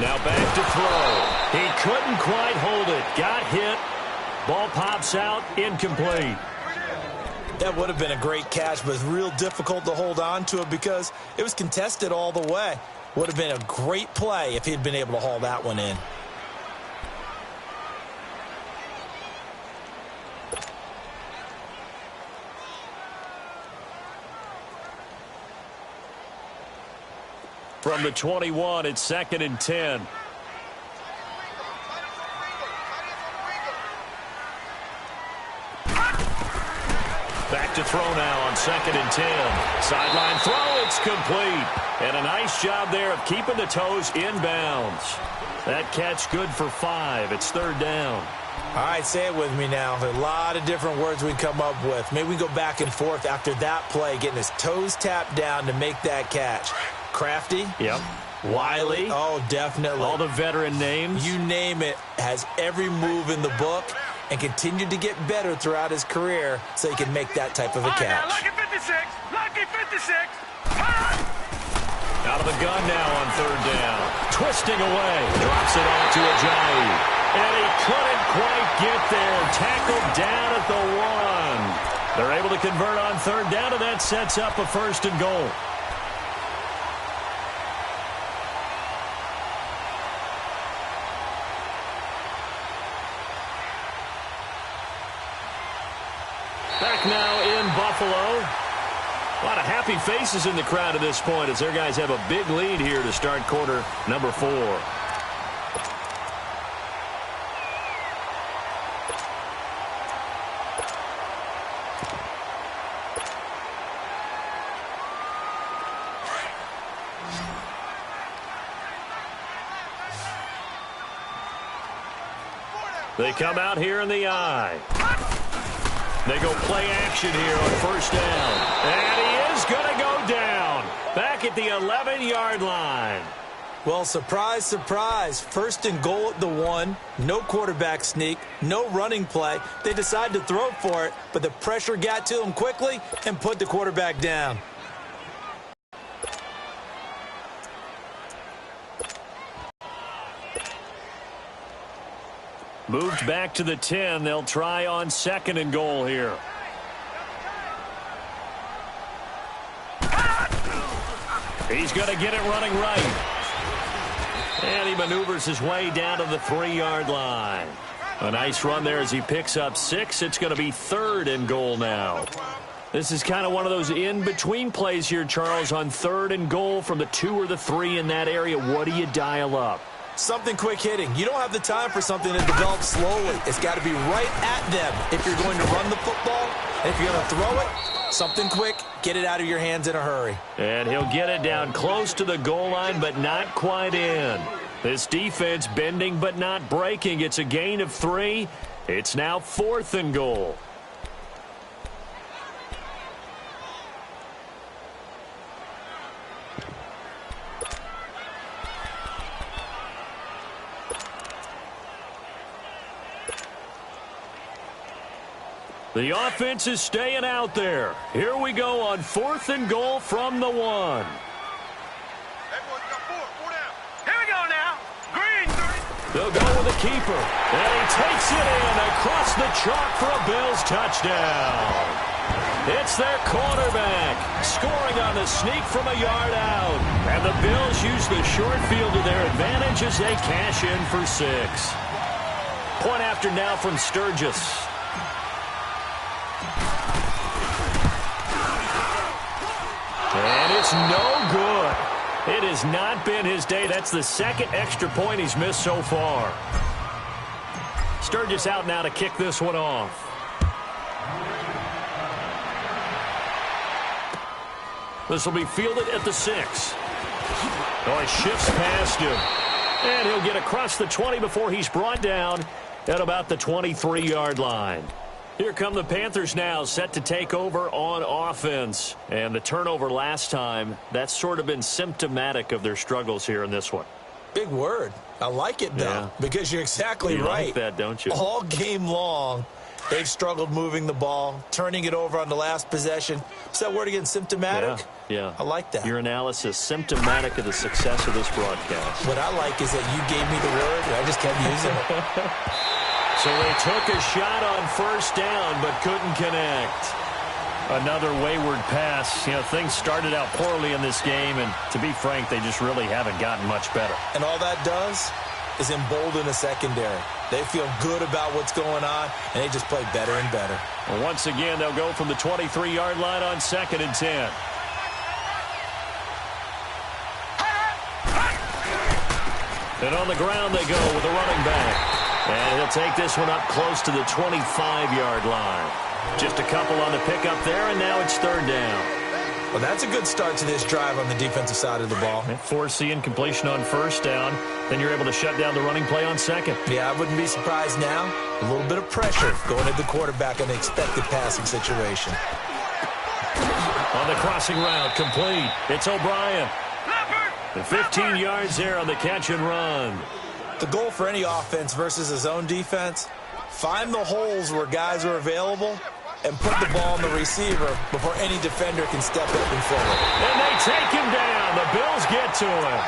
Now back to throw. He couldn't quite hold it. Got hit. Ball pops out. Incomplete. That would have been a great catch, but it's real difficult to hold on to it because it was contested all the way. Would have been a great play if he'd been able to haul that one in. From the 21, it's 2nd and 10. Back to throw now on 2nd and 10. Sideline throw, it's complete. And a nice job there of keeping the toes inbounds. That catch good for 5. It's 3rd down. All right, say it with me now. A lot of different words we come up with. Maybe we go back and forth after that play, getting his toes tapped down to make that catch. Crafty. Yep. Wiley. Oh, definitely. All the veteran names. You name it. Has every move in the book and continued to get better throughout his career so he can make that type of a catch. Lucky 56. Lucky 56. Out of the gun now on 3rd down. Twisting away. Drops it off to Ajayi. And he couldn't quite get there. Tackled down at the 1. They're able to convert on 3rd down, and that sets up a 1st and goal. Back now in Buffalo. A lot of happy faces in the crowd at this point as their guys have a big lead here to start quarter number 4. They come out here in the eye. They go play action here on 1st down. And he is going to go down. Back at the 11-yard line. Well, surprise, surprise. 1st and goal at the 1. No quarterback sneak. No running play. They decide to throw for it, but the pressure got to him quickly and put the quarterback down. Moved back to the 10. They'll try on 2nd and goal here. He's going to get it running right. And he maneuvers his way down to the 3-yard line. A nice run there as he picks up 6. It's going to be 3rd and goal now. This is kind of one of those in-between plays here, Charles, on 3rd and goal from the 2 or the 3 in that area. What do you dial up? Something quick hitting. You don't have the time for something to develop slowly. It's got to be right at them if you're going to run the football. And if you're going to throw it, something quick, get it out of your hands in a hurry. And he'll get it down close to the goal line, but not quite in. This defense bending but not breaking. It's a gain of 3. It's now 4th and goal. The offense is staying out there. Here we go on 4th and goal from the 1. Hey, boys, got 4 down. Here we go now. Green. They'll go with the keeper. And he takes it in across the chalk for a Bills touchdown. It's their quarterback scoring on the sneak from a yard out. And the Bills use the short field to their advantage as they cash in for 6. Point after now from Sturgis. And it's no good. It has not been his day. That's the 2nd extra point he's missed so far. Sturgis out now to kick this one off. This will be fielded at the 6. Oh, he shifts past him. And he'll get across the 20 before he's brought down at about the 23-yard line. Here come the Panthers now, set to take over on offense. And the turnover last time, that's sort of been symptomatic of their struggles here in this one. Big word. I like it, though, because you're exactly right. You like that, don't you? All game long, They've struggled moving the ball, turning it over on the last possession. Is that word again, symptomatic? Yeah. I like that. Your analysis, symptomatic of the success of this broadcast. What I like is that you gave me the word, and I just kept using it. So they took a shot on first down, but couldn't connect. Another wayward pass. Things started out poorly in this game, and to be frank, they just really haven't gotten much better. And all that does is embolden the secondary. They feel good about what's going on, and they just play better and better. Well, once again, they'll go from the 23-yard line on 2nd and 10. And on the ground they go with a running back. And he'll take this one up close to the 25-yard line. Just a couple on the pickup there, and now it's 3rd down. Well, that's a good start to this drive on the defensive side of the ball. Force the incompletion on first down. Then you're able to shut down the running play on 2nd. Yeah, I wouldn't be surprised now. A little bit of pressure going at the quarterback in the expected passing situation. On the crossing route, complete. It's O'Brien. The 15 yards there on the catch and run. The goal for any offense versus a zone defense, find the holes where guys are available and put the ball on the receiver before any defender can step up and fill it. And they take him down. The Bills get to him.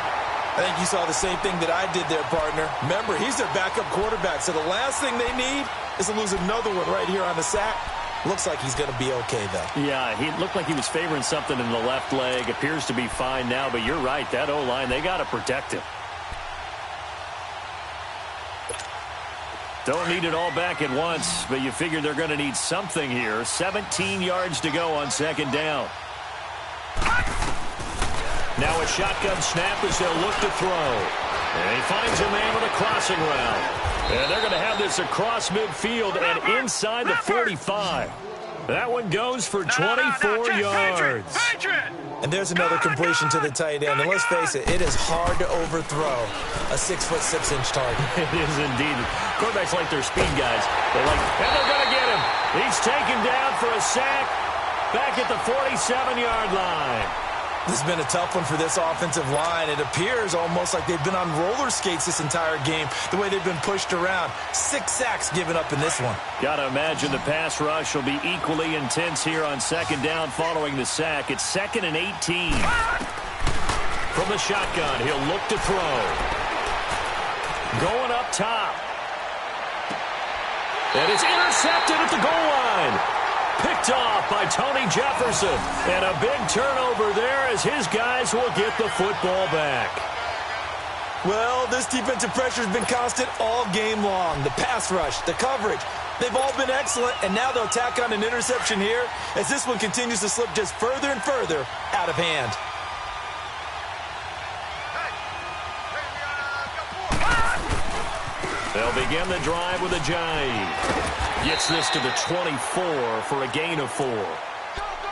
I think you saw the same thing that I did there, partner. Remember, he's their backup quarterback, so the last thing they need is to lose another one right here on the sack. Looks like he's going to be okay, though. Yeah, he looked like he was favoring something in the left leg. Appears to be fine now, but you're right. That O-line, they got to protect him. Don't need it all back at once, but you figure they're going to need something here. 17 yards to go on 2nd down. Now a shotgun snap as they'll look to throw. And he finds a man with a crossing route. And they're going to have this across midfield and inside the 45. That one goes for 24 yards. And there's another completion to the tight end. And let's face it, it is hard to overthrow a 6'6" target. It is indeed. Quarterbacks like their speed guys. They're like, and they're going to get him. He's taken down for a sack back at the 47-yard line. This has been a tough one for this offensive line. It appears almost like they've been on roller skates this entire game, the way they've been pushed around. 6 sacks given up in this one. Got to imagine the pass rush will be equally intense here on 2nd down following the sack. It's 2nd and 18. From the shotgun, he'll look to throw. Going up top. And it's intercepted at the goal line. Picked off by Tony Jefferson. And a big turnover there as his guys will get the football back. Well, this defensive pressure has been constant all game long. The pass rush, the coverage, they've all been excellent, and now they'll tack on an interception here as this one continues to slip just further and further out of hand. They'll begin the drive with a jive. Gets this to the 24 for a gain of 4.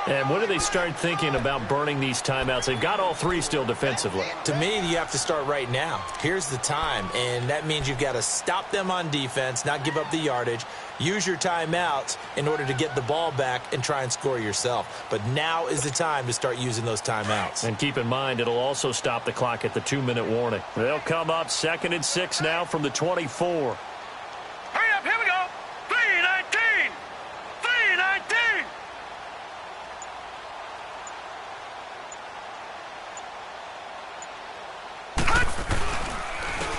And when do they start thinking about burning these timeouts? They've got all 3 still defensively. To me, you have to start right now. Here's the time, and that means you've got to stop them on defense, not give up the yardage, use your timeouts in order to get the ball back and try and score yourself. But now is the time to start using those timeouts. And keep in mind, it'll also stop the clock at the 2-minute warning. They'll come up 2nd and 6 now from the 24. Hurry up, here we go. 3-19. 3-19.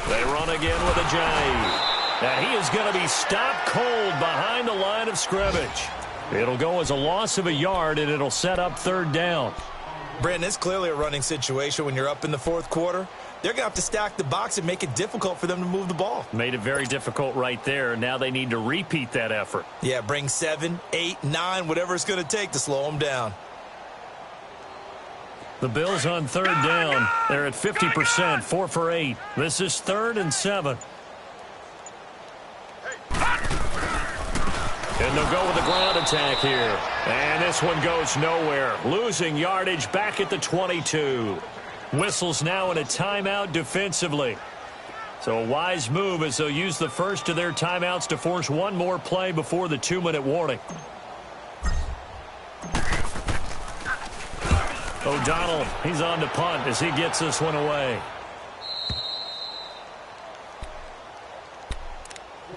They run again with a jive. And he is going to be stopped cold behind the line of scrimmage. It'll go as a loss of a yard, and it'll set up 3rd down. Brandon, it's clearly a running situation when you're up in the 4th quarter. They're going to have to stack the box and make it difficult for them to move the ball. Made it very difficult right there. Now they need to repeat that effort. Yeah, bring 7, 8, 9, whatever it's going to take to slow them down. The Bills on 3rd down. They're at 50%, 4 for 8. This is 3rd and 7. And they'll go with the ground attack here. And this one goes nowhere. Losing yardage back at the 22. Whistles now in a timeout defensively. So a wise move as they'll use the first of their timeouts to force one more play before the 2-minute warning. O'Donnell, he's on to punt as he gets this one away.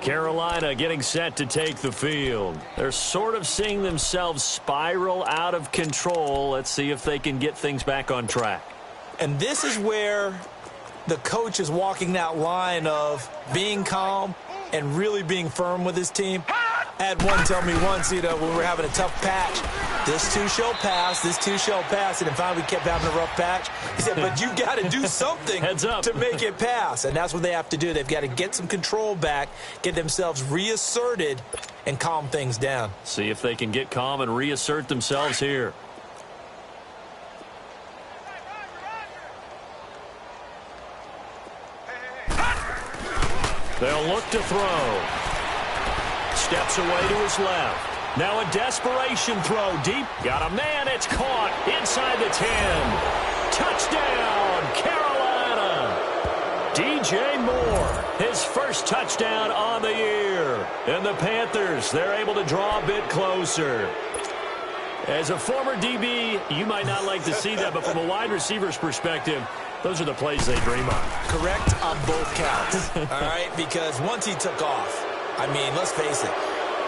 Carolina getting set to take the field. They're sort of seeing themselves spiral out of control. Let's see if they can get things back on track. And this is where the coach is walking that line of being calm and really being firm with his team. I had one tell me once, when we were having a tough patch, this too shall pass, this too shall pass, and then finally we kept having a rough patch. He said, but you got to do something to make it pass, and that's what they have to do. They've got to get some control back, get themselves reasserted, and calm things down. See if they can get calm and reassert themselves here. They'll look to throw. Steps away to his left. Now a desperation throw deep. Got a man. It's caught inside the 10. Touchdown, Carolina. DJ Moore, his first touchdown on the year. And the Panthers, they're able to draw a bit closer. As a former DB, you might not like to see that, but from a wide receiver's perspective, those are the plays they dream of. Correct on both counts, all right? Because once he took off, I mean, let's face it,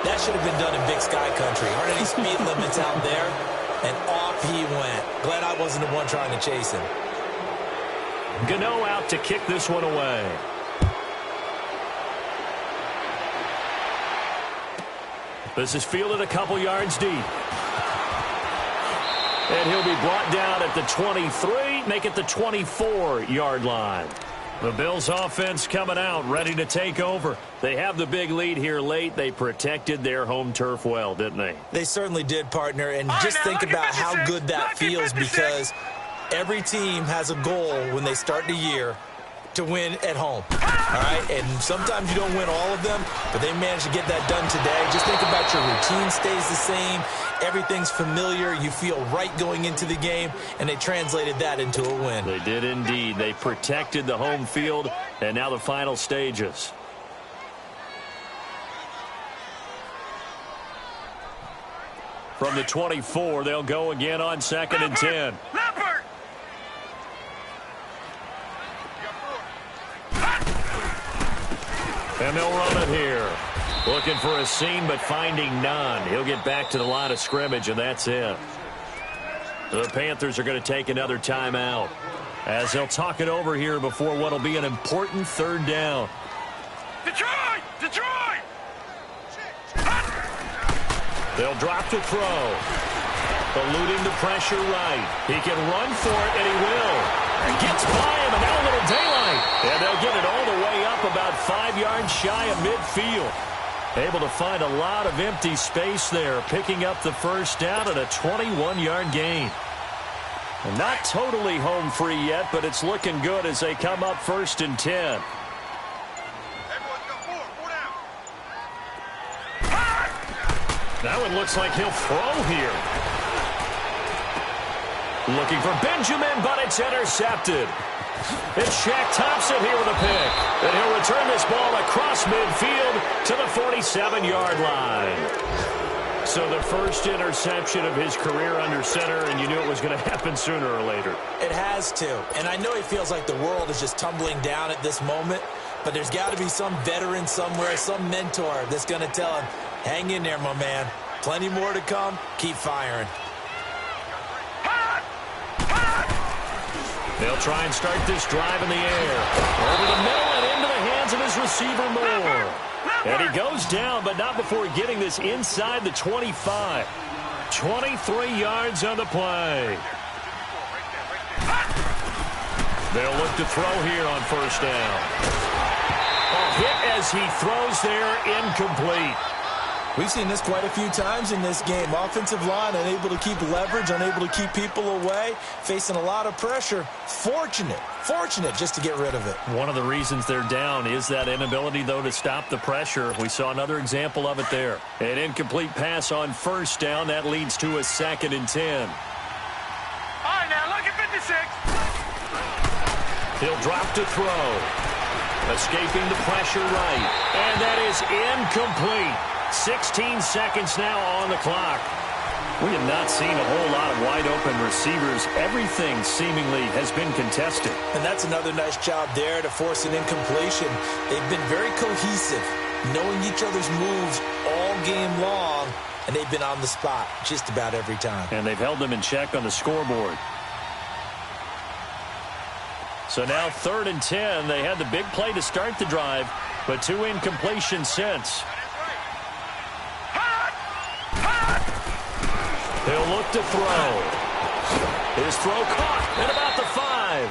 that should have been done in Big Sky Country. Aren't any speed limits out there? And off he went. Glad I wasn't the one trying to chase him. Gano out to kick this one away. This is fielded a couple yards deep. And he'll be brought down at the 23, make it the 24-yard line. The Bills offense coming out, ready to take over. They have the big lead here late. They protected their home turf well, didn't they? They certainly did, partner. And just think about how good that feels, because every team has a goal when they start the year to win at home. All right? And sometimes you don't win all of them, but they managed to get that done today. Just think about your routine stays the same. Everything's familiar. You feel right going into the game, and they translated that into a win. They did indeed. They protected the home field, and now the final stages. From the 24, they'll go again on 2nd and 10. And they'll run it here. Looking for a seam, but finding none. He'll get back to the line of scrimmage, and that's it. The Panthers are going to take another timeout as they'll talk it over here before what will be an important 3rd down. Detroit! Detroit! They'll drop to throw. Eluding the pressure right. He can run for it, and he will. Gets by him, and now a little daylight. And they'll get it all the way up about 5 yards shy of midfield. Able to find a lot of empty space there, picking up the 1st down at a 21-yard gain. And not totally home free yet, but it's looking good as they come up 1st and 10. Everyone's got four down. Now it looks like he'll throw here. Looking for Benjamin, but it's intercepted. It's Shaq Thompson here with a pick. And he'll return this ball across midfield to the 47-yard line. So the first interception of his career under center, and you knew it was going to happen sooner or later. It has to. And I know he feels like the world is just tumbling down at this moment, but there's got to be some veteran somewhere, some mentor that's going to tell him, hang in there, my man. Plenty more to come. Keep firing. They'll try and start this drive in the air. Over the middle and into the hands of his receiver, Moore. And he goes down, but not before getting this inside the 25. 23 yards on the play. They'll look to throw here on 1st down. A hit as he throws there, incomplete. We've seen this quite a few times in this game. Offensive line unable to keep leverage, unable to keep people away, facing a lot of pressure. Fortunate just to get rid of it. One of the reasons they're down is that inability, though, to stop the pressure. We saw another example of it there. An incomplete pass on 1st down. That leads to a 2nd and 10. All right, now look at 56. He'll drop to throw. Escaping the pressure right. And that is incomplete. 16 seconds now on the clock. We have not seen a whole lot of wide-open receivers. Everything seemingly has been contested. And that's another nice job there to force an incompletion. They've been very cohesive knowing each other's moves all game long, and they've been on the spot just about every time. And they've held them in check on the scoreboard. So now 3rd and 10. They had the big play to start the drive, but 2 incompletions since. He'll look to throw. His throw caught at about the 5.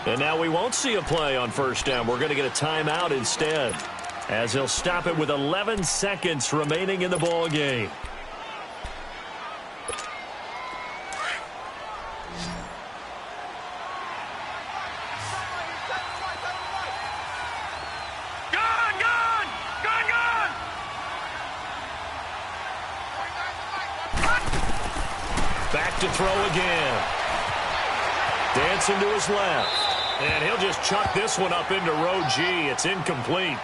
And now we won't see a play on 1st down. We're going to get a timeout instead, as he'll stop it with 11 seconds remaining in the ball game. Back to throw again. Dancing to his left. And he'll just chuck this one up into row G. It's incomplete.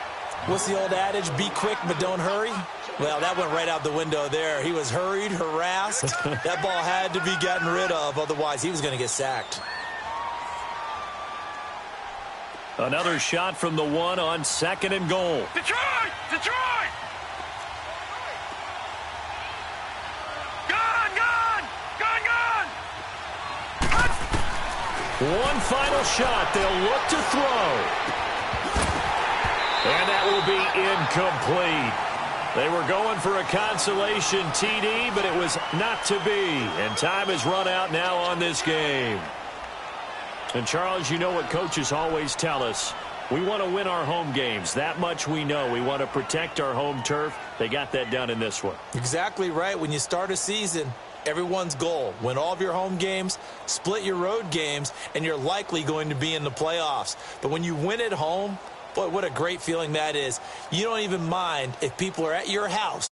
What's the old adage? Be quick, but don't hurry. Well, that went right out the window there. He was hurried, harassed. That ball had to be gotten rid of. Otherwise, he was going to get sacked. Another shot from the 1 on 2nd and goal. Detroit! Detroit! One final shot. They'll look to throw. And that will be incomplete. They were going for a consolation TD, but it was not to be. And time has run out now on this game. And, Charles, you know what coaches always tell us. We want to win our home games. That much we know. We want to protect our home turf. They got that done in this one. Exactly right. When you start a season, everyone's goal: win all of your home games, split your road games, and you're likely going to be in the playoffs. But when you win at home, boy, what a great feeling that is. You don't even mind if people are at your house